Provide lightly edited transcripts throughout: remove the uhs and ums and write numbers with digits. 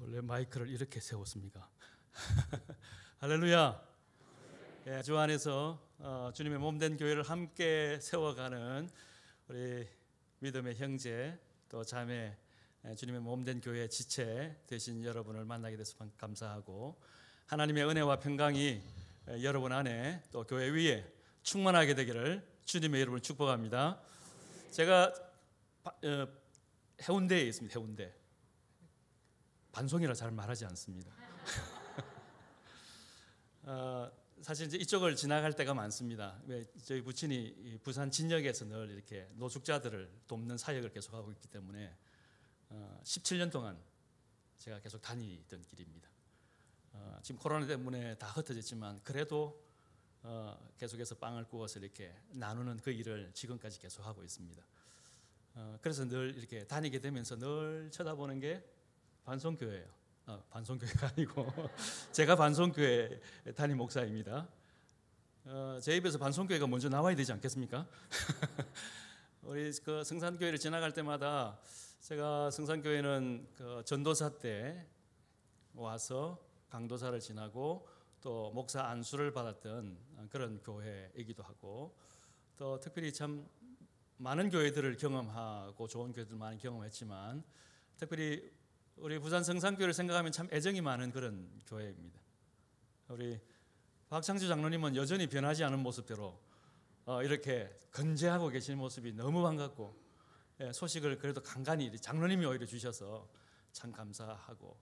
원래 마이크를 이렇게 세웠습니까? 할렐루야. 예, 주 안에서 주님의 몸된 교회를 함께 세워가는 우리 믿음의 형제 또 자매, 주님의 몸된 교회 지체 되신 여러분을 만나게 돼서 감사하고, 하나님의 은혜와 평강이 여러분 안에 또 교회 위에 충만하게 되기를 주님의 이름으로 축복합니다. 제가 해운대에 있습니다. 해운대. 반송이라 잘 말하지 않습니다. 사실 이제 이쪽을 지나갈 때가 많습니다. 왜 저희 부친이 부산 진역에서 늘 이렇게 노숙자들을 돕는 사역을 계속하고 있기 때문에 17년 동안 제가 계속 다니던 길입니다. 지금 코로나 때문에 다 흩어졌지만 그래도 계속해서 빵을 구워서 이렇게 나누는 그 일을 지금까지 계속하고 있습니다. 그래서 늘 이렇게 다니게 되면서 늘 쳐다보는 게 반송교회예요. 반송교회가 아니고 제가 반송교회 담임 목사입니다. 제 입에서 반송교회가 먼저 나와야 되지 않겠습니까? 우리 그 성산교회를 지나갈 때마다 제가 성산교회는 그 전도사 때 와서 강도사를 지나고 또 목사 안수를 받았던 그런 교회이기도 하고, 또 특별히 참 많은 교회들을 경험하고 좋은 교회들 많이 경험했지만 특별히 우리 부산 성산교회를 생각하면 참 애정이 많은 그런 교회입니다. 우리 박창주 장로님은 여전히 변하지 않은 모습대로 이렇게 건재하고 계시는 모습이 너무 반갑고, 소식을 그래도 간간히 장로님이 오히려 주셔서 참 감사하고,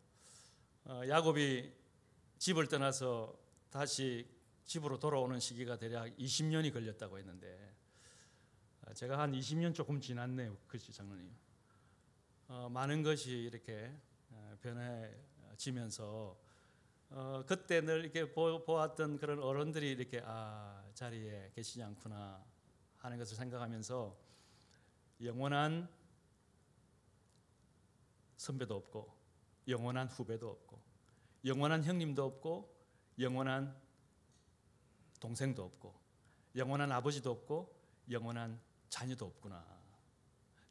야곱이 집을 떠나서 다시 집으로 돌아오는 시기가 대략 20년이 걸렸다고 했는데 제가 한 20년 조금 지났네요. 그렇지 장로님. 많은 것이 이렇게 변해지면서 그때 늘 이렇게 보았던 그런 어른들이 이렇게 자리에 계시지 않구나 하는 것을 생각하면서 영원한 선배도 없고 영원한 후배도 없고 영원한 형님도 없고 영원한 동생도 없고 영원한 아버지도 없고 영원한 자녀도 없구나.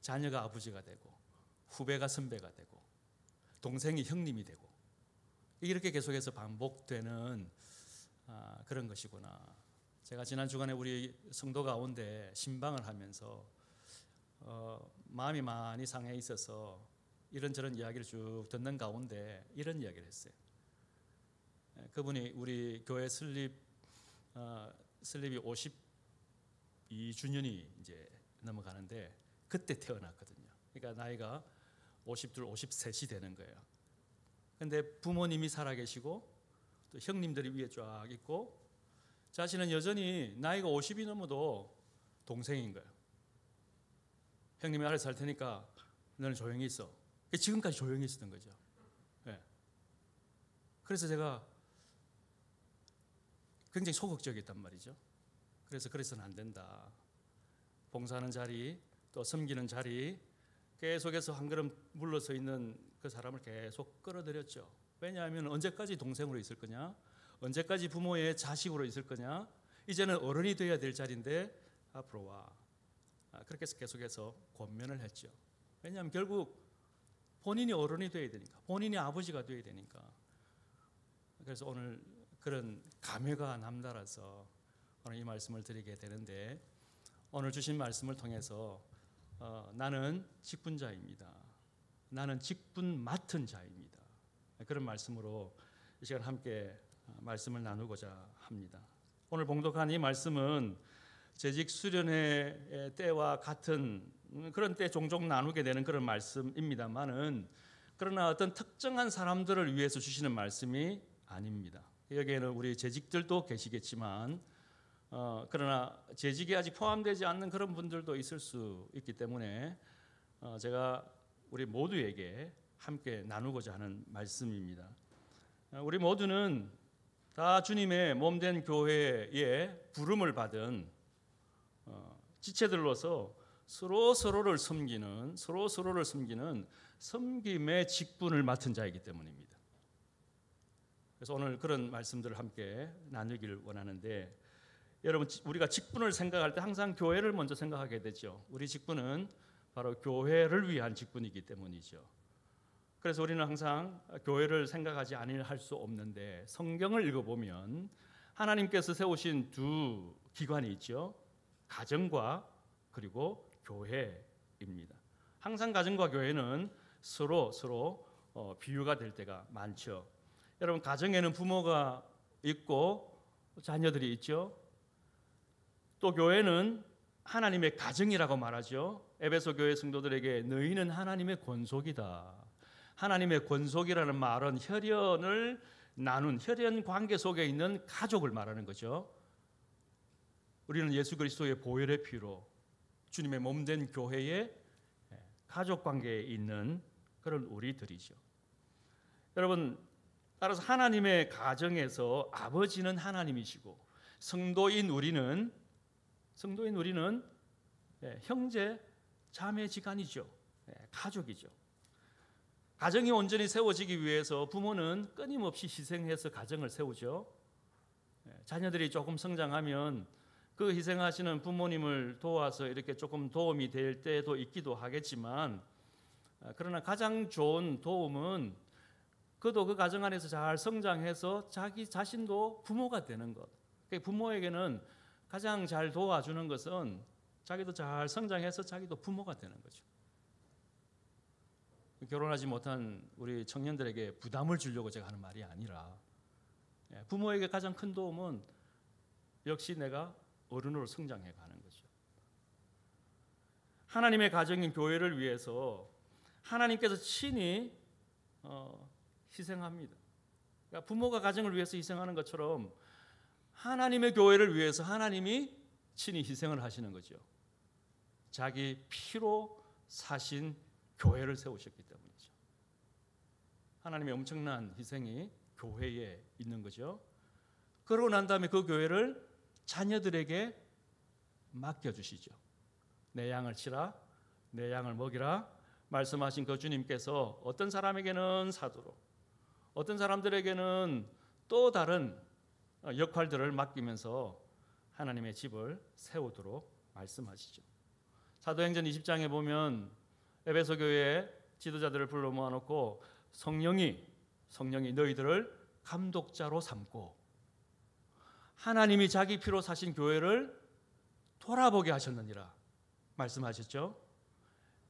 자녀가 아버지가 되고 후배가 선배가 되고 동생이 형님이 되고 이렇게 계속해서 반복되는 그런 것이구나. 제가 지난 주간에 우리 성도 가운데 신방을 하면서 마음이 많이 상해 있어서 이런저런 이야기를 쭉 듣는 가운데 이런 이야기를 했어요. 그분이 우리 교회 설립이 52주년이 이제 넘어가는데 그때 태어났거든요. 그러니까 나이가 52, 53이 되는 거예요. 근데 부모님이 살아계시고 또 형님들이 위에 쫙 있고 자신은 여전히 나이가 50이 넘어도 동생인 거예요. 형님이 아래 살 테니까 너는 조용히 있어. 지금까지 조용히 있었던 거죠. 네. 그래서 제가 굉장히 소극적이었단 말이죠. 그래서는 안 된다. 봉사하는 자리 또 섬기는 자리 계속해서 한 걸음 물러서 있는 그 사람을 계속 끌어들였죠. 왜냐하면 언제까지 동생으로 있을 거냐? 언제까지 부모의 자식으로 있을 거냐? 이제는 어른이 되어야 될 자리인데 앞으로 와. 그렇게 해서 계속해서 권면을 했죠. 왜냐하면 결국 본인이 어른이 되어야 되니까, 본인이 아버지가 되어야 되니까. 그래서 오늘 그런 감회가 남달라서 오늘 이 말씀을 드리게 되는데, 오늘 주신 말씀을 통해서 나는 직분자입니다. 나는 직분 맡은 자입니다. 그런 말씀으로 이 시간 함께 말씀을 나누고자 합니다. 오늘 봉독한 이 말씀은 재직 수련회 때와 같은 그런 때 종종 나누게 되는 그런 말씀입니다만은, 그러나 어떤 특정한 사람들을 위해서 주시는 말씀이 아닙니다. 여기에는 우리 재직들도 계시겠지만 그러나 재직이 아직 포함되지 않는 그런 분들도 있을 수 있기 때문에 제가 우리 모두에게 함께 나누고자 하는 말씀입니다. 우리 모두는 다 주님의 몸된 교회에 부름을 받은 지체들로서 서로를 섬기는 섬김의 직분을 맡은 자이기 때문입니다. 그래서 오늘 그런 말씀들을 함께 나누기를 원하는데, 여러분, 우리가 직분을 생각할 때 항상 교회를 먼저 생각하게 되죠. 우리 직분은 바로 교회를 위한 직분이기 때문이죠. 그래서 우리는 항상 교회를 생각하지 아니할 수 없는데 성경을 읽어보면 하나님께서 세우신 두 기관이 있죠. 가정과 그리고 교회입니다. 항상 가정과 교회는 서로 비유가 될 때가 많죠. 여러분, 가정에는 부모가 있고 자녀들이 있죠. 또 교회는 하나님의 가정이라고 말하죠. 에베소 교회 성도들에게 너희는 하나님의 권속이다. 하나님의 권속이라는 말은 혈연을 나눈 혈연 관계 속에 있는 가족을 말하는 거죠. 우리는 예수 그리스도의 보혈의 피로 주님의 몸된 교회의 가족 관계에 있는 그런 우리들이죠. 여러분, 따라서 하나님의 가정에서 아버지는 하나님이시고 성도인 우리는 형제 자매지간이죠. 가족이죠. 가정이 온전히 세워지기 위해서 부모는 끊임없이 희생해서 가정을 세우죠. 자녀들이 조금 성장하면 그 희생하시는 부모님을 도와서 이렇게 조금 도움이 될 때도 있기도 하겠지만, 그러나 가장 좋은 도움은 그도 그 가정 안에서 잘 성장해서 자기 자신도 부모가 되는 것. 부모에게는 가장 잘 도와주는 것은 자기도 잘 성장해서 자기도 부모가 되는 거죠. 결혼하지 못한 우리 청년들에게 부담을 주려고 제가 하는 말이 아니라, 부모에게 가장 큰 도움은 역시 내가 어른으로 성장해 가는 거죠. 하나님의 가정인 교회를 위해서 하나님께서 친히 희생합니다. 그러니까 부모가 가정을 위해서 희생하는 것처럼 하나님의 교회를 위해서 하나님이 친히 희생을 하시는 거죠. 자기 피로 사신 교회를 세우셨기 때문이죠. 하나님의 엄청난 희생이 교회에 있는 거죠. 그러고 난 다음에 그 교회를 자녀들에게 맡겨주시죠. 내 양을 치라, 내 양을 먹이라 말씀하신 그 주님께서 어떤 사람에게는 사도로, 어떤 사람들에게는 또 다른 역할들을 맡기면서 하나님의 집을 세우도록 말씀하시죠. 사도행전 20장에 보면 에베소 교회의 지도자들을 불러 모아놓고 성령이 너희들을 감독자로 삼고 하나님이 자기 피로 사신 교회를 돌아보게 하셨느니라 말씀하셨죠.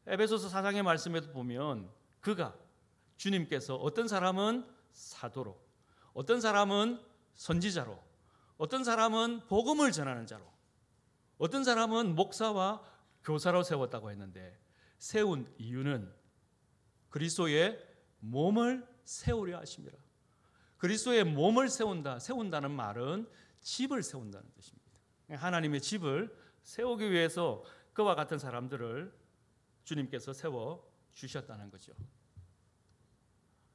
에베소서 4장의 말씀에도 보면 주님께서 어떤 사람은 사도로, 어떤 사람은 선지자로, 어떤 사람은 복음을 전하는 자로, 어떤 사람은 목사와 교사로 세웠다고 했는데, 세운 이유는 그리스도의 몸을 세우려 하심이라. 그리스도의 몸을 세운다는 말은 집을 세운다는 뜻입니다. 하나님의 집을 세우기 위해서 그와 같은 사람들을 주님께서 세워 주셨다는 거죠.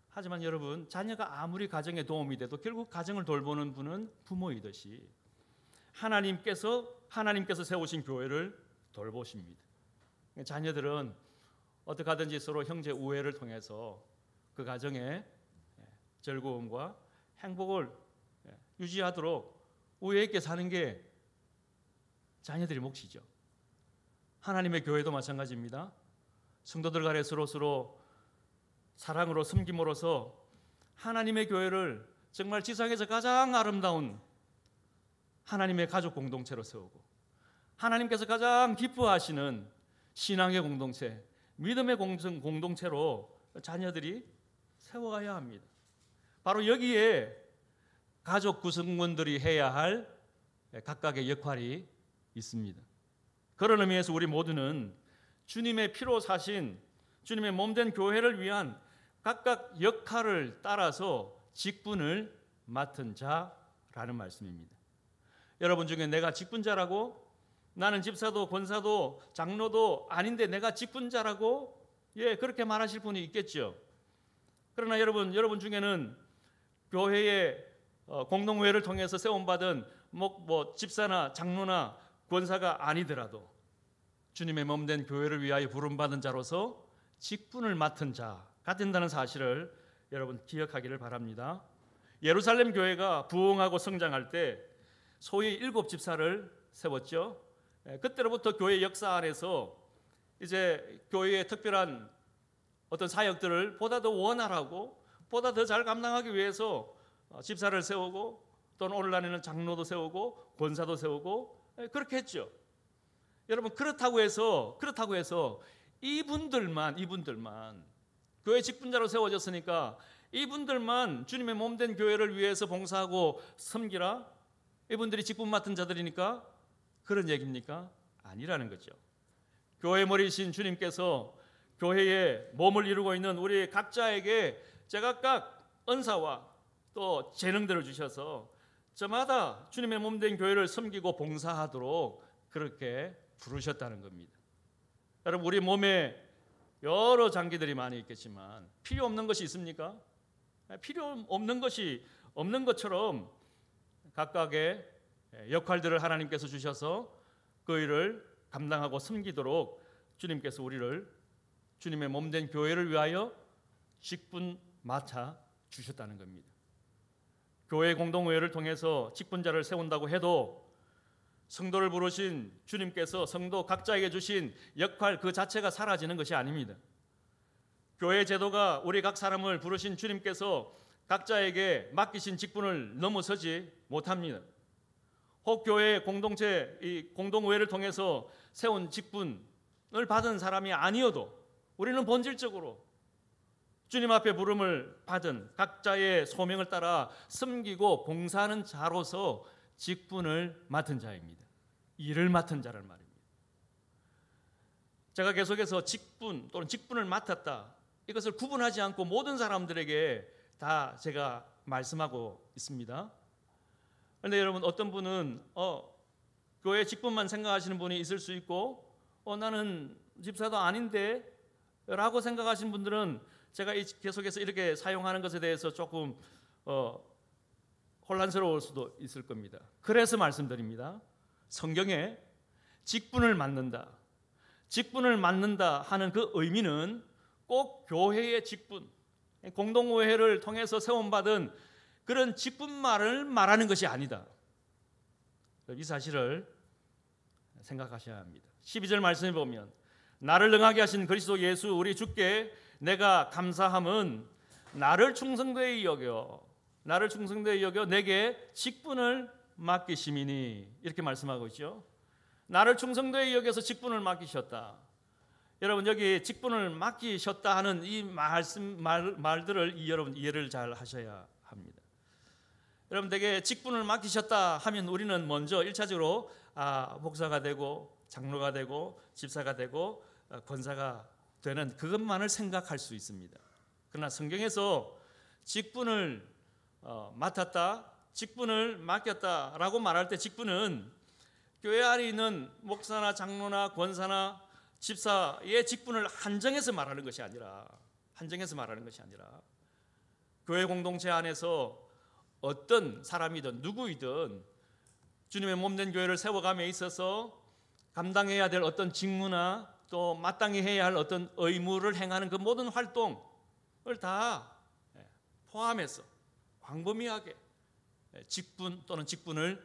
하지만 여러분, 자녀가 아무리 가정에 도움이 돼도 결국 가정을 돌보는 분은 부모이듯이 하나님께서 세우신 교회를 돌보십니다. 자녀들은 어떻게 하든지 서로 형제 우애를 통해서 그 가정의 즐거움과 행복을 유지하도록 우애 있게 사는 게 자녀들의 몫이죠. 하나님의 교회도 마찬가지입니다. 성도들 간에 서로 사랑으로 섬김으로써 하나님의 교회를 정말 지상에서 가장 아름다운 하나님의 가족 공동체로 세우고, 하나님께서 가장 기뻐하시는 신앙의 공동체, 믿음의 공동체로 자녀들이 세워가야 합니다. 바로 여기에 가족 구성원들이 해야 할 각각의 역할이 있습니다. 그런 의미에서 우리 모두는 주님의 피로 사신 주님의 몸된 교회를 위한 각각 역할을 따라서 직분을 맡은 자라는 말씀입니다. 여러분 중에 내가 직분자라고, 나는 집사도 권사도 장로도 아닌데 내가 직분자라고 그렇게 말하실 분이 있겠죠. 그러나 여러분 중에는 교회의 공동회를 통해서 세움받은 집사나 장로나 권사가 아니더라도 주님의 몸된 교회를 위하여 부름받은 자로서 직분을 맡은 자가 된다는 사실을 여러분 기억하기를 바랍니다. 예루살렘 교회가 부흥하고 성장할 때 소위 7 집사를 세웠죠. 그때로부터 교회 역사 안에서 이제 교회의 특별한 어떤 사역들을 보다 더 원활하고 보다 더 잘 감당하기 위해서 집사를 세우고 또는 오늘날에는 장로도 세우고 권사도 세우고 그렇게 했죠. 여러분 그렇다고 해서 이분들만 교회 직분자로 세워졌으니까 이분들만 주님의 몸된 교회를 위해서 봉사하고 섬기라? 이분들이 직분 맡은 자들이니까 그런 얘기입니까? 아니라는 거죠. 교회 머리신 주님께서 교회에 몸을 이루고 있는 우리 각자에게 제각각 은사와 또 재능들을 주셔서 저마다 주님의 몸된 교회를 섬기고 봉사하도록 그렇게 부르셨다는 겁니다. 여러분 우리 몸에 여러 장기들이 많이 있겠지만 필요 없는 것이 있습니까? 필요 없는 것이 없는 것처럼 각각의 역할들을 하나님께서 주셔서 그 일을 감당하고 섬기도록 주님께서 우리를 주님의 몸된 교회를 위하여 직분 맡아 주셨다는 겁니다. 교회 공동회를 통해서 직분자를 세운다고 해도 성도를 부르신 주님께서 성도 각자에게 주신 역할 그 자체가 사라지는 것이 아닙니다. 교회 제도가 우리 각 사람을 부르신 주님께서 각자에게 맡기신 직분을 넘어서지 못합니다. 혹 교회 공동체, 이 공동회를 통해서 세운 직분을 받은 사람이 아니어도 우리는 본질적으로 주님 앞에 부름을 받은 각자의 소명을 따라 섬기고 봉사하는 자로서 직분을 맡은 자입니다. 일을 맡은 자란 말입니다. 제가 계속해서 직분 또는 직분을 맡았다 이것을 구분하지 않고 모든 사람들에게 다 제가 말씀하고 있습니다. 그런데 여러분 어떤 분은 교회 직분만 생각하시는 분이 있을 수 있고 나는 집사도 아닌데 라고 생각하시는 분들은 제가 계속해서 이렇게 사용하는 것에 대해서 조금 혼란스러울 수도 있을 겁니다. 그래서 말씀드립니다. 성경에 직분을 맡는다 하는 그 의미는 꼭 교회의 직분, 공동회를 통해서 세움받은 그런 직분만을 말하는 것이 아니다. 이 사실을 생각하셔야 합니다. 12절 말씀에 보면 나를 능하게 하신 그리스도 예수 우리 주께 내가 감사함은 나를 충성되이 여겨 내게 직분을 맡기심이니 이렇게 말씀하고 있죠. 나를 충성되이 여겨서 직분을 맡기셨다. 여러분 여기 직분을 맡기셨다 하는 이 말들을 여러분 이해를 잘 하셔야 합니다. 여러분 되게 직분을 맡기셨다 하면 우리는 먼저 1차적으로 목사가 되고 장로가 되고 집사가 되고 권사가 되는 그것만을 생각할 수 있습니다. 그러나 성경에서 직분을 맡았다, 직분을 맡겼다라고 말할 때 직분은 교회 안에 있는 목사나 장로나 권사나 집사의 직분을 한정해서 말하는 것이 아니라 교회 공동체 안에서 어떤 사람이든 누구이든 주님의 몸된 교회를 세워감에 있어서 감당해야 될 어떤 직무나 또 마땅히 해야 할 어떤 의무를 행하는 그 모든 활동을 다 포함해서 광범위하게 직분 또는 직분을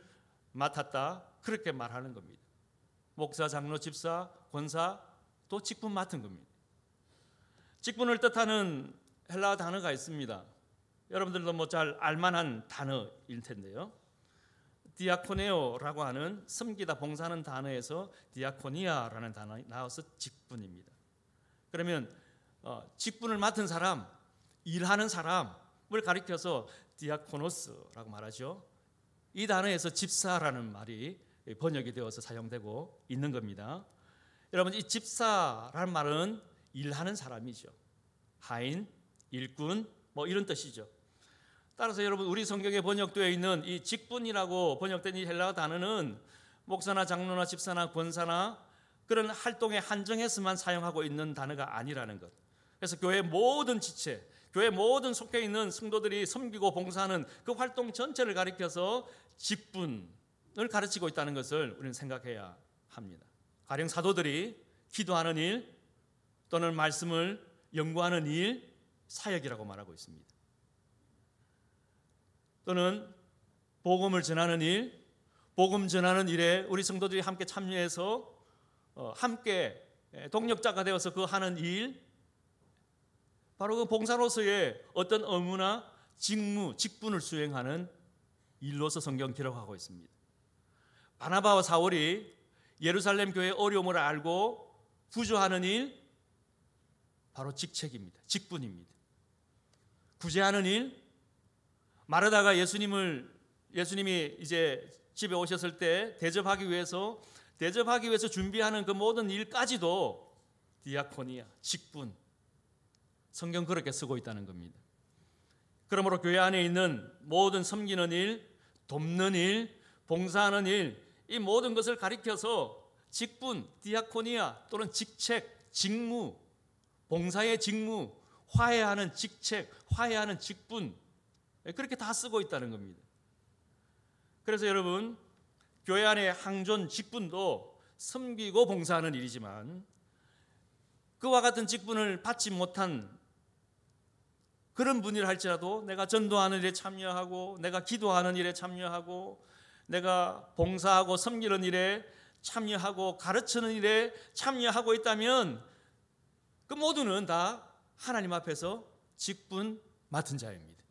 맡았다 그렇게 말하는 겁니다. 목사, 장로, 집사, 권사 또 직분 맡은 겁니다. 직분을 뜻하는 헬라어 단어가 있습니다. 여러분들도 뭐 잘 알만한 단어일 텐데요. 디아코네오라고 하는 섬기다 봉사하는 단어에서 디아코니아라는 단어가 나와서 직분입니다. 그러면 직분을 맡은 사람, 일하는 사람을 가리켜서 디아코노스라고 말하죠. 이 단어에서 집사라는 말이 번역이 되어서 사용되고 있는 겁니다. 여러분 이 집사라는 말은 일하는 사람이죠. 하인, 일꾼 뭐 이런 뜻이죠. 따라서 여러분 우리 성경에 번역되어 있는 이 직분이라고 번역된 이 헬라어 단어는 목사나 장로나 집사나 권사나 그런 활동에 한정해서만 사용하고 있는 단어가 아니라는 것. 그래서 교회 모든 지체, 교회 모든 속해 있는 성도들이 섬기고 봉사하는 그 활동 전체를 가리켜서 직분을 가르치고 있다는 것을 우리는 생각해야 합니다. 가령 사도들이 기도하는 일 또는 말씀을 연구하는 일, 사역이라고 말하고 있습니다. 또는 복음을 전하는 일, 복음 전하는 일에 우리 성도들이 함께 참여해서 함께 동력자가 되어서 그 하는 일, 바로 그 봉사로서의 어떤 업무나 직무, 직분을 수행하는 일로서 성경 기록하고 있습니다. 바나바와 사울이 예루살렘 교회의 어려움을 알고 구조하는 일, 바로 직책입니다. 직분입니다. 구제하는 일, 마르다가 예수님이 이제 집에 오셨을 때 대접하기 위해서 준비하는 그 모든 일까지도 디아코니아, 직분, 성경 그렇게 쓰고 있다는 겁니다. 그러므로 교회 안에 있는 모든 섬기는 일, 돕는 일, 봉사하는 일, 이 모든 것을 가리켜서 직분, 디아코니아 또는 직책, 직무, 봉사의 직무, 화해하는 직책, 화해하는 직분, 그렇게 다 쓰고 있다는 겁니다. 그래서 여러분, 교회 안의 항존 직분도 섬기고 봉사하는 일이지만 그와 같은 직분을 받지 못한 그런 분이라 할지라도 내가 전도하는 일에 참여하고 내가 기도하는 일에 참여하고 내가 봉사하고 섬기는 일에 참여하고 가르치는 일에 참여하고 있다면 그 모두는 다 하나님 앞에서 직분 맡은 자입니다.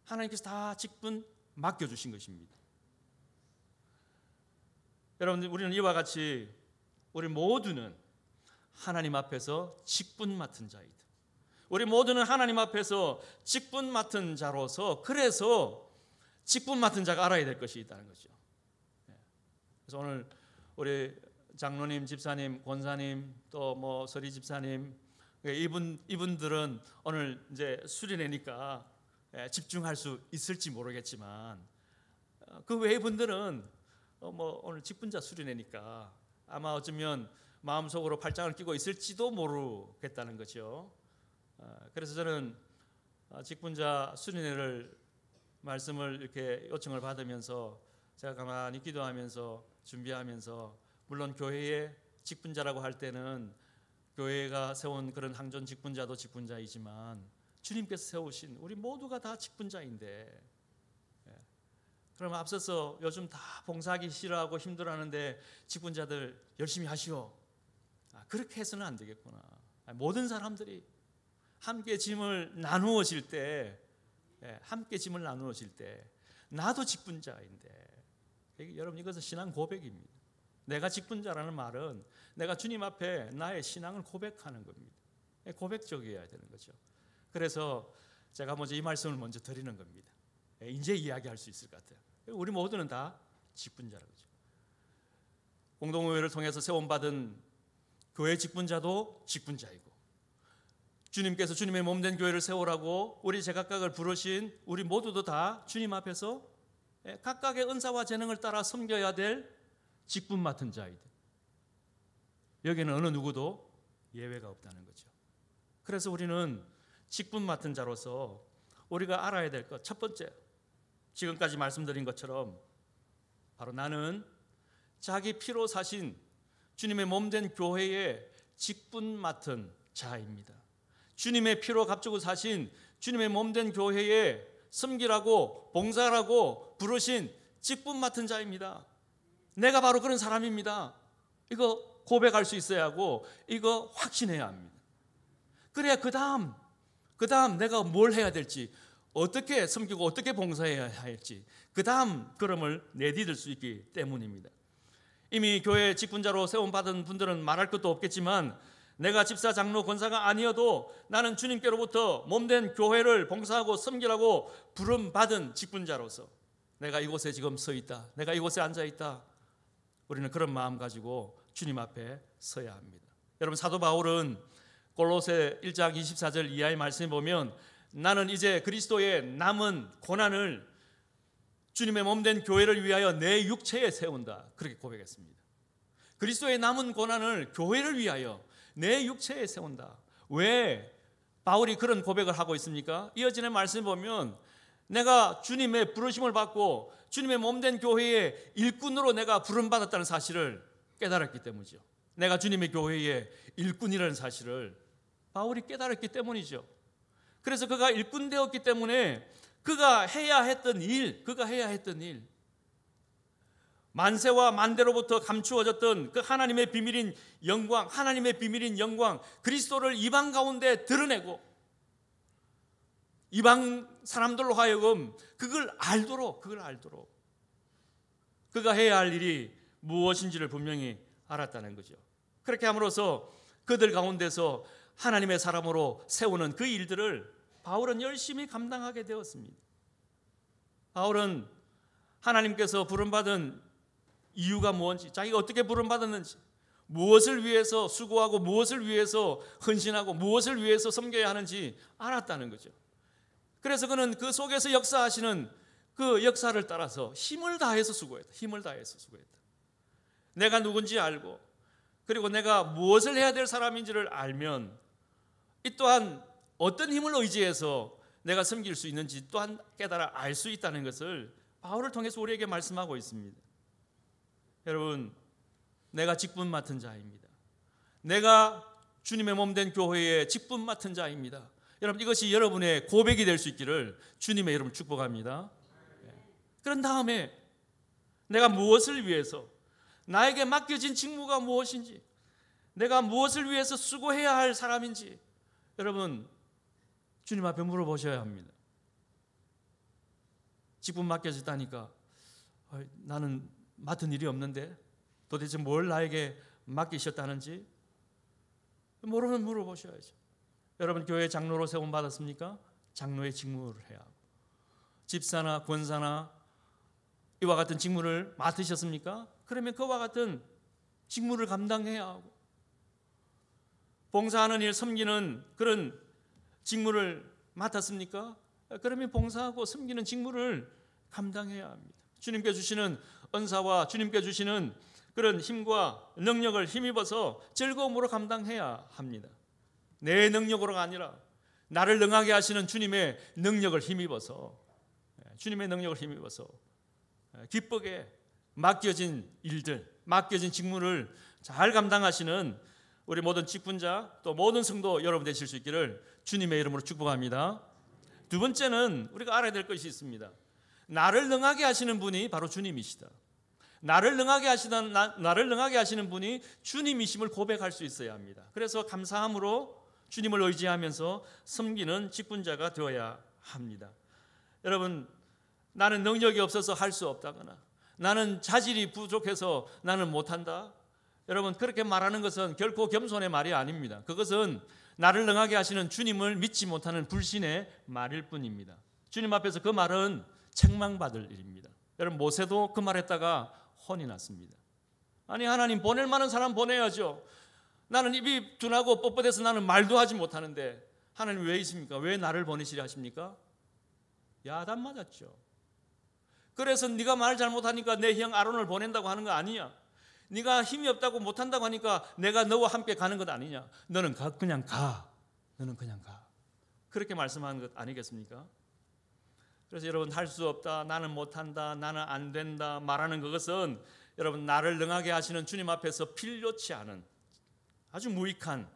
하나님께서 다 직분 맡겨주신 것입니다. 여러분들, 우리는 이와 같이 우리 모두는 하나님 앞에서 직분 맡은 자이다. 우리 모두는 하나님 앞에서 직분 맡은 자로서, 그래서 직분 맡은 자가 알아야 될 것이 있다는 거죠. 그래서 오늘 우리 장로님, 집사님, 권사님, 또 뭐 서리 집사님, 이분들은 오늘 이제 수련회니까 집중할 수 있을지 모르겠지만 그 외의 분들은 뭐 오늘 직분자 수련회니까 아마 어쩌면 마음속으로 팔짱을 끼고 있을지도 모르겠다는 거죠. 그래서 저는 직분자 수련회를 말씀을 이렇게 요청을 받으면서 제가 가만히 기도하면서 준비하면서, 물론 교회의 직분자라고 할 때는 교회가 세운 그런 항존 직분자도 직분자이지만 주님께서 세우신 우리 모두가 다 직분자인데, 그럼 앞서서 요즘 다 봉사하기 싫어하고 힘들어하는데 직분자들 열심히 하시오, 그렇게 해서는 안 되겠구나. 모든 사람들이 함께 짐을 나누어질 때, 나도 직분자인데, 여러분, 이것은 신앙 고백입니다. 내가 직분자라는 말은 내가 주님 앞에 나의 신앙을 고백하는 겁니다. 고백적이어야 되는 거죠. 그래서 제가 먼저 이 말씀을 먼저 드리는 겁니다. 이제 이야기할 수 있을 것 같아요. 우리 모두는 다 직분자라고 그러죠. 공동의회를 통해서 세움받은 교회 직분자도 직분자이고, 주님께서 주님의 몸된 교회를 세우라고 우리 제각각을 부르신 우리 모두도 다 주님 앞에서 각각의 은사와 재능을 따라 섬겨야 될 직분 맡은 자이다. 여기는 어느 누구도 예외가 없다는 거죠. 그래서 우리는 직분 맡은 자로서 우리가 알아야 될 것, 첫 번째, 지금까지 말씀드린 것처럼 바로 나는 자기 피로 사신 주님의 몸된 교회의 직분 맡은 자입니다. 주님의 피로 값주고 사신 주님의 몸된 교회에 섬기라고 봉사라고 부르신 직분 맡은 자입니다. 내가 바로 그런 사람입니다. 이거 고백할 수 있어야 하고 이거 확신해야 합니다. 그래야 그 다음 내가 뭘 해야 될지, 어떻게 섬기고 어떻게 봉사해야 할지 그 다음 걸음을 내디딜 수 있기 때문입니다. 이미 교회 직분자로 세움받은 분들은 말할 것도 없겠지만, 내가 집사, 장로, 권사가 아니어도 나는 주님께로부터 몸된 교회를 봉사하고 섬기라고 부름받은 직분자로서 내가 이곳에 지금 서 있다, 내가 이곳에 앉아 있다, 우리는 그런 마음 가지고 주님 앞에 서야 합니다. 여러분, 사도 바울은 골로새 1장 24절 이하의 말씀에 보면 나는 이제 그리스도의 남은 고난을 주님의 몸된 교회를 위하여 내 육체에 세운다, 그렇게 고백했습니다. 그리스도의 남은 고난을 교회를 위하여 내 육체에 세운다. 왜 바울이 그런 고백을 하고 있습니까? 이어지는 말씀을 보면 내가 주님의 부르심을 받고 주님의 몸된 교회의 일꾼으로 내가 부름받았다는 사실을 깨달았기 때문이죠. 내가 주님의 교회의 일꾼이라는 사실을 바울이 깨달았기 때문이죠. 그래서 그가 일꾼 되었기 때문에 그가 해야 했던 일, 만세와 만대로부터 감추어졌던 그 하나님의 비밀인 영광, 하나님의 비밀인 영광, 그리스도를 이방 가운데 드러내고 이방 사람들로 하여금 그걸 알도록 그가 해야 할 일이 무엇인지를 분명히 알았다는 거죠. 그렇게 함으로써 그들 가운데서 하나님의 사람으로 세우는 그 일들을 바울은 열심히 감당하게 되었습니다. 바울은 하나님께서 부름받은 이유가 무엇인지, 자기가 어떻게 부름받았는지, 무엇을 위해서 수고하고 무엇을 위해서 헌신하고 무엇을 위해서 섬겨야 하는지 알았다는 거죠. 그래서 그는 그 속에서 역사하시는 그 역사를 따라서 힘을 다해서 수고했다. 내가 누군지 알고, 그리고 내가 무엇을 해야 될 사람인지를 알면 이 또한 어떤 힘을 의지해서 내가 섬길 수 있는지 또한 깨달아 알 수 있다는 것을 바울을 통해서 우리에게 말씀하고 있습니다. 여러분, 내가 직분 맡은 자입니다. 내가 주님의 몸된 교회의 직분 맡은 자입니다. 여러분, 이것이 여러분의 고백이 될 수 있기를 주님의 이름으로 축복합니다. 그런 다음에 내가 무엇을 위해서, 나에게 맡겨진 직무가 무엇인지, 내가 무엇을 위해서 수고해야 할 사람인지 여러분 주님 앞에 물어보셔야 합니다. 직분 맡겨졌다니까 나는 맡은 일이 없는데 도대체 뭘 나에게 맡기셨다는지 모르면 물어보셔야죠. 여러분, 교회 장로로 세움 받았습니까? 장로의 직무를 해야 하고, 집사나 권사나 이와 같은 직무를 맡으셨습니까? 그러면 그와 같은 직무를 감당해야 하고, 봉사하는 일, 섬기는 그런 직무를 맡았습니까? 그러면 봉사하고 섬기는 직무를 감당해야 합니다. 주님께 주시는 은사와 주님께 주시는 그런 힘과 능력을 힘입어서 즐거움으로 감당해야 합니다. 내 능력으로가 아니라 나를 능하게 하시는 주님의 능력을 힘입어서, 주님의 능력을 힘입어서 기쁘게 맡겨진 일들, 맡겨진 직무를 잘 감당하시는 우리 모든 직분자 또 모든 성도 여러분 되실 수 있기를 주님의 이름으로 축복합니다. 두 번째는 우리가 알아야 될 것이 있습니다. 나를 능하게 하시는 분이 바로 주님이시다. 나를 능하게 하시는 분이 주님이심을 고백할 수 있어야 합니다. 그래서 감사함으로 주님을 의지하면서 섬기는 직분자가 되어야 합니다. 여러분, 나는 능력이 없어서 할 수 없다거나 나는 자질이 부족해서 나는 못한다, 여러분 그렇게 말하는 것은 결코 겸손의 말이 아닙니다. 그것은 나를 능하게 하시는 주님을 믿지 못하는 불신의 말일 뿐입니다. 주님 앞에서 그 말은 책망받을 일입니다. 여러분, 모세도 그 말했다가 혼이 났습니다. 아니, 하나님 보낼 만한 사람 보내야죠. 나는 입이 둔하고 뻣뻣해서 나는 말도 하지 못하는데 하나님 왜 있습니까? 왜 나를 보내시려 하십니까? 야단 맞았죠. 그래서 네가 말 잘못하니까 내 형 아론을 보낸다고 하는 거 아니냐? 네가 힘이 없다고 못한다고 하니까 내가 너와 함께 가는 것 아니냐? 너는 그냥 가. 그렇게 말씀하는 것 아니겠습니까? 그래서 여러분, 할 수 없다, 나는 못한다, 나는 안 된다 말하는 그것은 여러분, 나를 능하게 하시는 주님 앞에서 필요치 않은 아주 무익한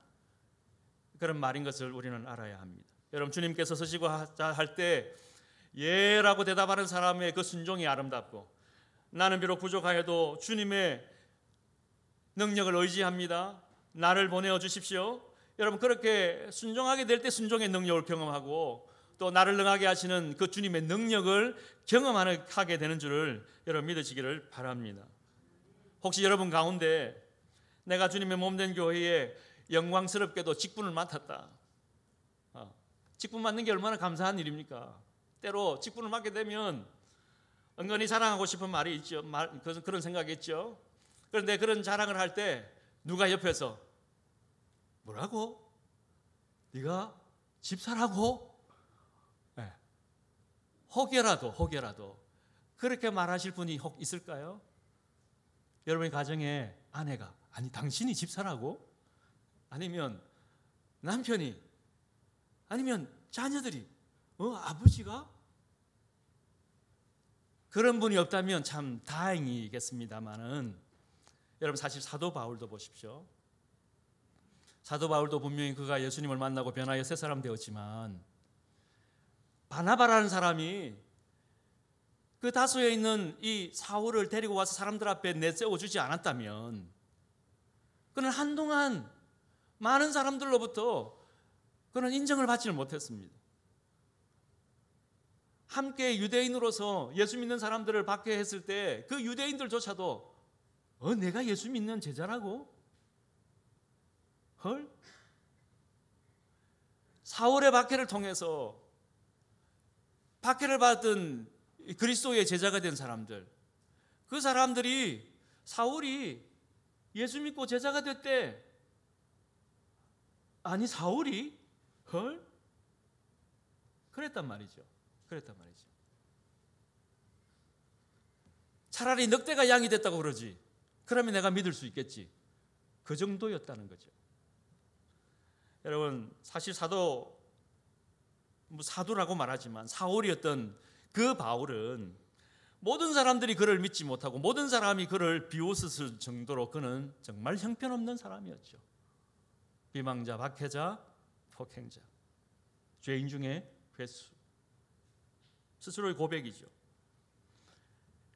그런 말인 것을 우리는 알아야 합니다. 여러분, 주님께서 서시고 할 때 예라고 대답하는 사람의 그 순종이 아름답고, 나는 비록 부족하여도 주님의 능력을 의지합니다, 나를 보내어 주십시오, 여러분 그렇게 순종하게 될 때 순종의 능력을 경험하고 또 나를 능하게 하시는 그 주님의 능력을 경험하게 되는 줄을 여러분 믿으시기를 바랍니다. 혹시 여러분 가운데 내가 주님의 몸된 교회에 영광스럽게도 직분을 맡았다, 직분 맡는 게 얼마나 감사한 일입니까? 때로 직분을 맡게 되면 은근히 자랑하고 싶은 말이 있죠. 그런 생각이 있죠. 그런데 그런 자랑을 할 때 누가 옆에서 뭐라고? 네가 집사라고? 네. 혹여라도 그렇게 말하실 분이 혹 있을까요? 여러분의 가정에 아내가, 아니 당신이 집사라고? 아니면 남편이, 아니면 자녀들이, 아버지가? 그런 분이 없다면 참 다행이겠습니다만은, 여러분 사실 사도 바울도 보십시오. 사도 바울도 분명히 그가 예수님을 만나고 변하여 새 사람 되었지만, 바나바라는 사람이 그 다소에 있는 이 사울을 데리고 와서 사람들 앞에 내세워주지 않았다면 그는 한동안 많은 사람들로부터 그는 인정을 받지는 못했습니다. 함께 유대인으로서 예수 믿는 사람들을 받게 했을 때 그 유대인들조차도 내가 예수 믿는 제자라고? 헐? 사울의 박해를 통해서 박해를 받은 그리스도의 제자가 된 사람들, 그 사람들이 사울이 예수 믿고 제자가 됐대. 아니 사울이? 헐? 그랬단 말이죠. 차라리 늑대가 양이 됐다고 그러지. 그러면 내가 믿을 수 있겠지. 그 정도였다는 거죠. 여러분, 사실 사도라고 말하지만 사울이었던 그 바울은 모든 사람들이 그를 믿지 못하고 모든 사람이 그를 비웃을 정도로 그는 정말 형편없는 사람이었죠. 비방자, 박해자, 폭행자, 죄인 중에 괴수. 스스로의 고백이죠.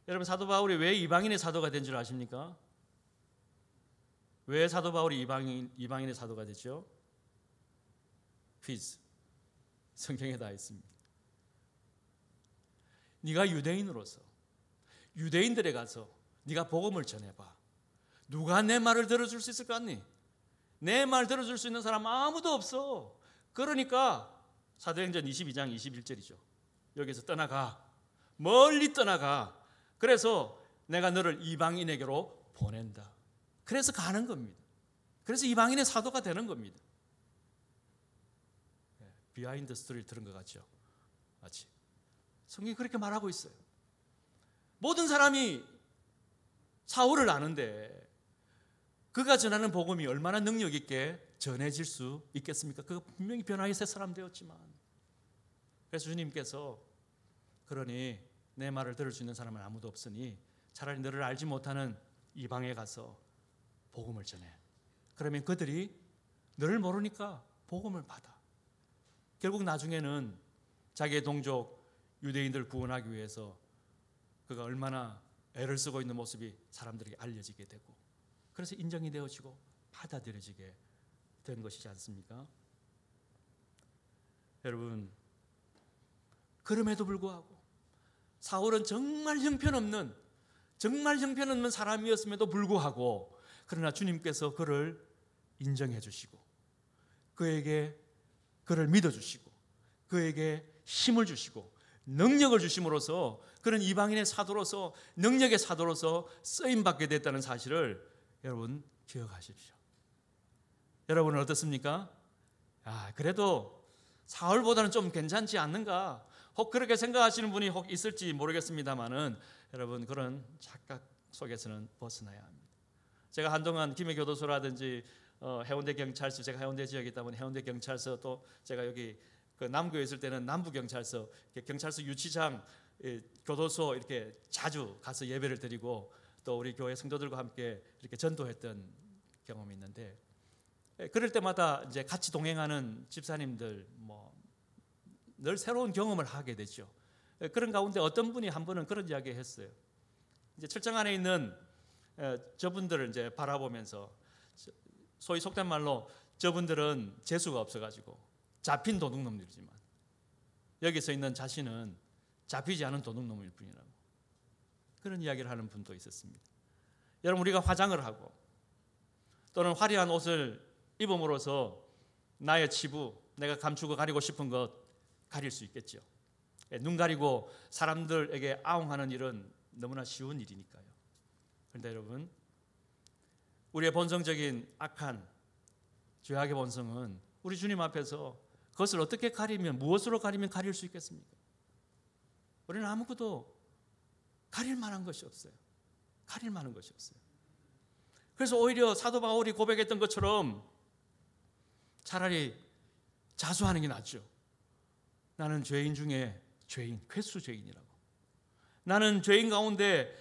여러분, 사도 바울이 왜 이방인의 사도가 된 줄 아십니까? 왜 사도 바울이 이방인의 사도가 됐죠? 퀴즈. 성경에 다 있습니다. 네가 유대인으로서 유대인들에 가서 네가 복음을 전해봐. 누가 내 말을 들어줄 수 있을 것 같니? 내 말 들어줄 수 있는 사람 아무도 없어. 그러니까 사도행전 22장 21절이죠. 여기서 떠나가. 멀리 떠나가. 그래서 내가 너를 이방인에게로 보낸다. 그래서 가는 겁니다. 그래서 이방인의 사도가 되는 겁니다. 비하인드 스토리를 들은 것 같죠? 마치 성경이 그렇게 말하고 있어요. 모든 사람이 사울을 아는데 그가 전하는 복음이 얼마나 능력 있게 전해질 수 있겠습니까? 그가 분명히 변화의 새 사람 되었지만, 그래서 주님께서 그러니 내 말을 들을 수 있는 사람은 아무도 없으니 차라리 너를 알지 못하는 이방에 가서 복음을 전해. 그러면 그들이 너를 모르니까 복음을 받아. 결국 나중에는 자기의 동족 유대인들을 구원하기 위해서 그가 얼마나 애를 쓰고 있는 모습이 사람들에게 알려지게 되고, 그래서 인정이 되어지고 받아들여지게 된 것이지 않습니까? 여러분, 그럼에도 불구하고 사울은 정말 형편없는 사람이었음에도 불구하고, 그러나 주님께서 그를 인정해 주시고 그를 믿어주시고 그에게 힘을 주시고 능력을 주심으로써 그런 이방인의 사도로서, 능력의 사도로서 쓰임받게 됐다는 사실을 여러분 기억하십시오. 여러분은 어떻습니까? 그래도 사울보다는 좀 괜찮지 않는가? 혹 그렇게 생각하시는 분이 혹 있을지 모르겠습니다만은 여러분, 그런 착각 속에서는 벗어나야 합니다. 제가 한동안 김해교도소라든지 해운대 경찰서, 제가 해운대 지역에 있다 보니 해운대 경찰서, 또 제가 여기 그 남구에 있을 때는 남부 경찰서, 경찰서 유치장, 교도소 이렇게 자주 가서 예배를 드리고 또 우리 교회 성도들과 함께 이렇게 전도했던 경험이 있는데, 그럴 때마다 이제 같이 동행하는 집사님들 늘 새로운 경험을 하게 되죠. 그런 가운데 어떤 분이 한 번은 그런 이야기 했어요. 이제 철장 안에 있는 저분들을 이제 바라보면서, 소위 속된 말로 저분들은 재수가 없어가지고 잡힌 도둑놈들이지만 여기서 있는 자신은 잡히지 않은 도둑놈일 뿐이라고, 그런 이야기를 하는 분도 있었습니다. 여러분, 우리가 화장을 하고 또는 화려한 옷을 입음으로써 나의 치부, 내가 감추고 가리고 싶은 것 가릴 수 있겠죠. 눈 가리고 사람들에게 아웅하는 일은 너무나 쉬운 일이니까요. 그런데 여러분, 우리의 본성적인 악한 죄악의 본성은 우리 주님 앞에서 그것을 어떻게 가리면, 무엇으로 가리면 가릴 수 있겠습니까? 우리는 아무것도 가릴 만한 것이 없어요. 그래서 오히려 사도 바울이 고백했던 것처럼 차라리 자수하는 게 낫죠. 나는 죄인 중에 죄인, 괴수 죄인이라고. 나는 죄인 가운데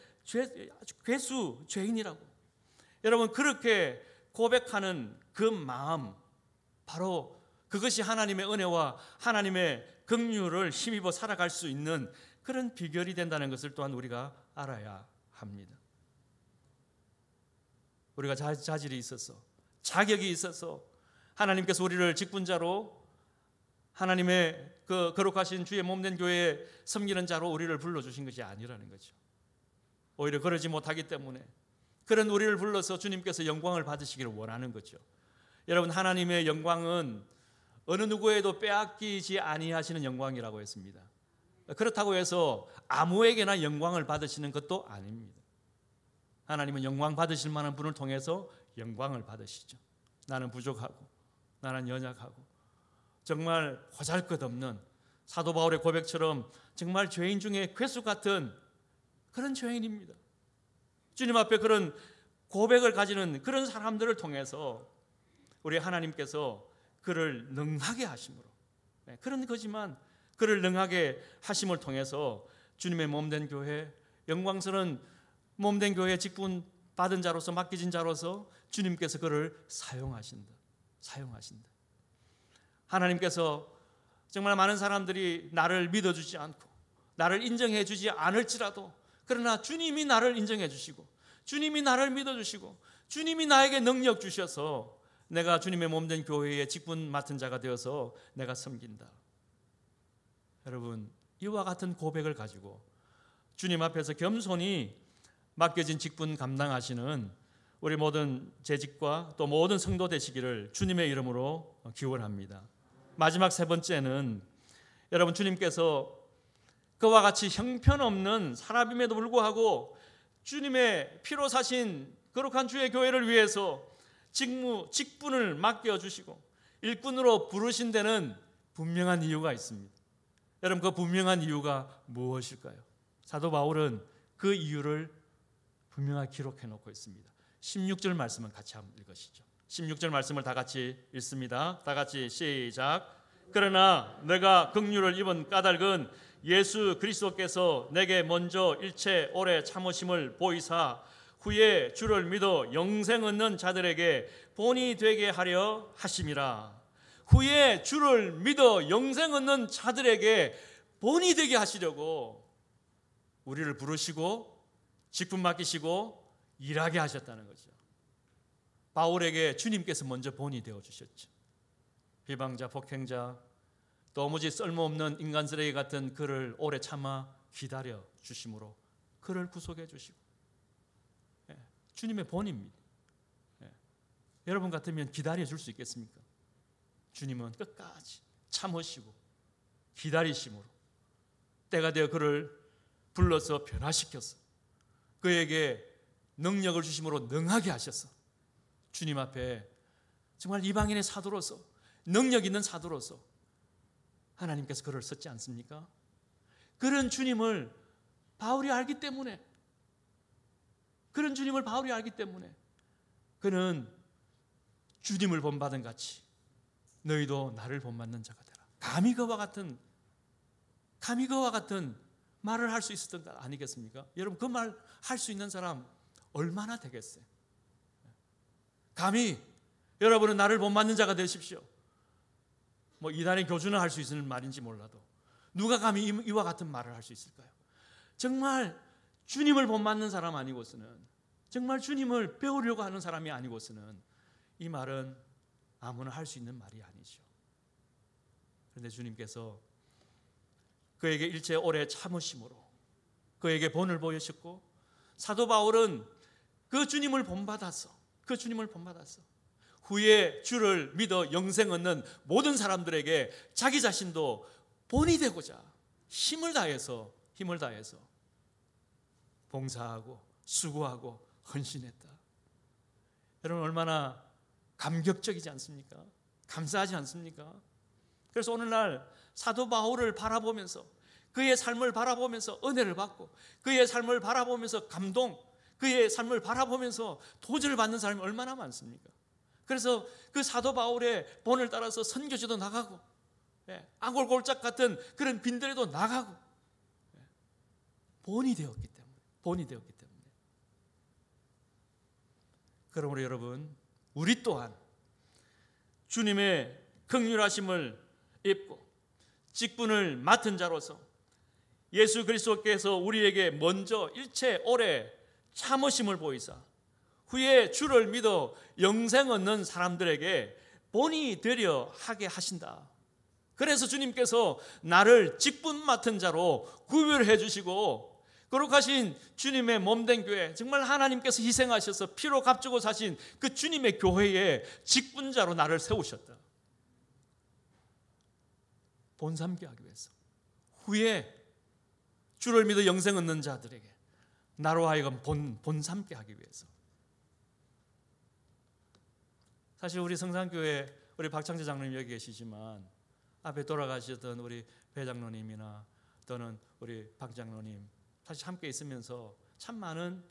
괴수 죄인이라고. 여러분, 그렇게 고백하는 그 마음, 바로 그것이 하나님의 은혜와 하나님의 긍휼을 힘입어 살아갈 수 있는 그런 비결이 된다는 것을 또한 우리가 알아야 합니다. 우리가 자질이 있어서, 자격이 있어서 하나님께서 우리를 직분자로, 하나님의 그 거룩하신 주의 몸된 교회에 섬기는 자로 우리를 불러주신 것이 아니라는 거죠. 오히려 그러지 못하기 때문에 그런 우리를 불러서 주님께서 영광을 받으시기를 원하는 거죠. 여러분, 하나님의 영광은 어느 누구에도 빼앗기지 아니하시는 영광이라고 했습니다. 그렇다고 해서 아무에게나 영광을 받으시는 것도 아닙니다. 하나님은 영광 받으실 만한 분을 통해서 영광을 받으시죠. 나는 부족하고, 나는 연약하고, 정말 보잘것없는 사도 바울의 고백처럼 정말 죄인 중에 괴수 같은 그런 죄인입니다. 주님 앞에 그런 고백을 가지는 그런 사람들을 통해서 우리 하나님께서 그를 능하게 하심으로, 그런 거지만 그를 능하게 하심을 통해서 주님의 몸된 교회, 영광스러운 몸된 교회 직분 받은 자로서, 맡기진 자로서 주님께서 그를 사용하신다. 하나님께서 정말 많은 사람들이 나를 믿어주지 않고 나를 인정해 주지 않을지라도, 그러나 주님이 나를 인정해 주시고 주님이 나를 믿어주시고 주님이 나에게 능력 주셔서 내가 주님의 몸된 교회의 직분 맡은 자가 되어서 내가 섬긴다. 여러분, 이와 같은 고백을 가지고 주님 앞에서 겸손히 맡겨진 직분 감당하시는 우리 모든 재직과 또 모든 성도 되시기를 주님의 이름으로 기원합니다. 마지막 세 번째는, 여러분, 주님께서 그와 같이 형편없는 사람임에도 불구하고 주님의 피로 사신 거룩한 주의 교회를 위해서 직분을 맡겨주시고 일꾼으로 부르신 데는 분명한 이유가 있습니다. 여러분, 그 분명한 이유가 무엇일까요? 사도 바울은 그 이유를 분명하게 기록해 놓고 있습니다. 16절 말씀은 같이 한번 읽으시죠. 16절 말씀을 다 같이 읽습니다. 다 같이 시작. 그러나 내가 긍휼을 입은 까닭은 예수 그리스도께서 내게 먼저 일체 오래 참으심을 보이사 후에 주를 믿어 영생 얻는 자들에게 본이 되게 하려 하심이라. 후에 주를 믿어 영생 얻는 자들에게 본이 되게 하시려고 우리를 부르시고 직분 맡기시고 일하게 하셨다는 거죠. 바울에게 주님께서 먼저 본이 되어 주셨죠. 비방자, 폭행자, 도무지 쓸모없는 인간 쓰레기 같은 그를 오래 참아 기다려 주심으로 그를 구속해 주시고, 주님의 본입니다. 여러분 같으면 기다려 줄 수 있겠습니까? 주님은 끝까지 참으시고 기다리심으로 때가 되어 그를 불러서 변화시켜서 그에게 능력을 주심으로 능하게 하셔서 주님 앞에 정말 이방인의 사도로서, 능력 있는 사도로서 하나님께서 그를 썼지 않습니까? 그런 주님을 바울이 알기 때문에, 그는 주님을 본받은 같이 너희도 나를 본받는 자가 되라. 감히 그와 같은 말을 할 수 있었던 것 아니겠습니까? 여러분, 그 말 할 수 있는 사람 얼마나 되겠어요? 감히 여러분은 나를 본받는 자가 되십시오. 뭐 이단의 교주는 할 수 있는 말인지 몰라도 누가 감히 이와 같은 말을 할 수 있을까요? 정말 주님을 본받는 사람 아니고서는, 정말 주님을 배우려고 하는 사람이 아니고서는 이 말은 아무나 할 수 있는 말이 아니죠. 그런데 주님께서 그에게 일체 오래 참으심으로 그에게 본을 보이셨고, 사도 바울은 그 주님을 본받아서 후에 주를 믿어 영생 얻는 모든 사람들에게 자기 자신도 본이 되고자 힘을 다해서 봉사하고 수고하고 헌신했다. 여러분, 얼마나 감격적이지 않습니까? 감사하지 않습니까? 그래서 오늘날 사도 바울을 바라보면서, 그의 삶을 바라보면서 은혜를 받고, 그의 삶을 바라보면서 감동, 그의 삶을 바라보면서 도전을 받는 사람이 얼마나 많습니까? 그래서 그 사도 바울의 본을 따라서 선교지도 나가고, 아골골짝 같은 그런 빈들에도 나가고, 본이 되었기 때문에. 그러므로 여러분, 우리 또한 주님의 긍휼하심을 입고 직분을 맡은 자로서 예수 그리스도께서 우리에게 먼저 일체 오래 참으심을 보이사 후에 주를 믿어 영생 얻는 사람들에게 본이 되려 하게 하신다. 그래서 주님께서 나를 직분 맡은 자로 구별해 주시고 거룩하신 주님의 몸된 교회, 정말 하나님께서 희생하셔서 피로 값주고 사신 그 주님의 교회에 직분자로 나를 세우셨다. 본삼게 하기 위해서, 후에 주를 믿어 영생 얻는 자들에게 나로 하여금 본삼게 하기 위해서. 사실 우리 성산교회 우리 박창재 장로님 여기 계시지만 앞에 돌아가셨던 우리 배 장로님이나 또는 우리 박 장로님 사실 함께 있으면서 참 많은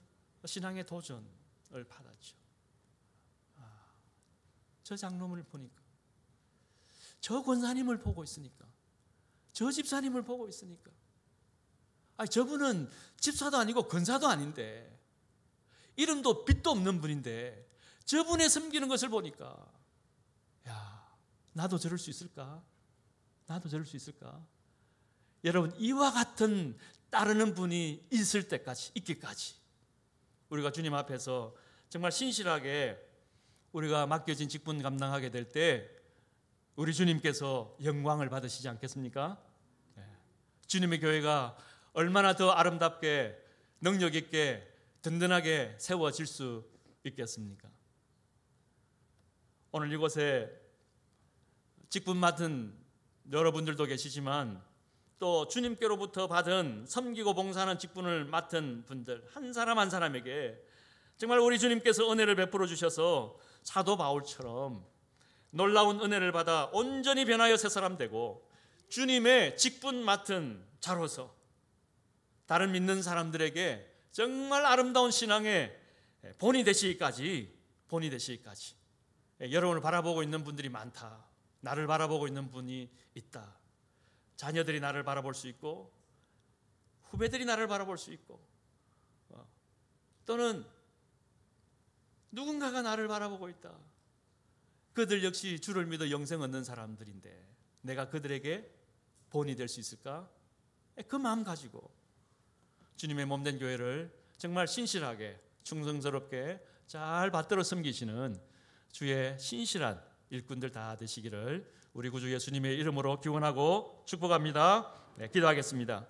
신앙의 도전을 받았죠. 저 장로님을 보니까, 저 권사님을 보고 있으니까, 저 집사님을 보고 있으니까, 저분은 집사도 아니고 권사도 아닌데, 이름도 빛도 없는 분인데 저분의 섬기는 것을 보니까, 야, 나도 저럴 수 있을까? 나도 저럴 수 있을까? 여러분, 이와 같은 따르는 분이 있을 때까지, 있기까지 우리가 주님 앞에서 정말 신실하게 우리가 맡겨진 직분 감당하게 될 때 우리 주님께서 영광을 받으시지 않겠습니까? 주님의 교회가 얼마나 더 아름답게 능력 있게 든든하게 세워질 수 있겠습니까? 오늘 이곳에 직분 맡은 여러분들도 계시지만 또 주님께로부터 받은 섬기고 봉사하는 직분을 맡은 분들 한 사람 한 사람에게 정말 우리 주님께서 은혜를 베풀어 주셔서 사도 바울처럼 놀라운 은혜를 받아 온전히 변하여 새 사람 되고 주님의 직분 맡은 자로서 다른 믿는 사람들에게 정말 아름다운 신앙의 본이 되시기까지 여러분을 바라보고 있는 분들이 많다. 나를 바라보고 있는 분이 있다. 자녀들이 나를 바라볼 수 있고 후배들이 나를 바라볼 수 있고 또는 누군가가 나를 바라보고 있다. 그들 역시 주를 믿어 영생 얻는 사람들인데 내가 그들에게 본이 될 수 있을까? 그 마음 가지고 주님의 몸된 교회를 정말 신실하게 충성스럽게 잘 받들어 섬기시는 주의 신실한 일꾼들 다 되시기를 우리 구주 예수님의 이름으로 기원하고 축복합니다. 기도하겠습니다.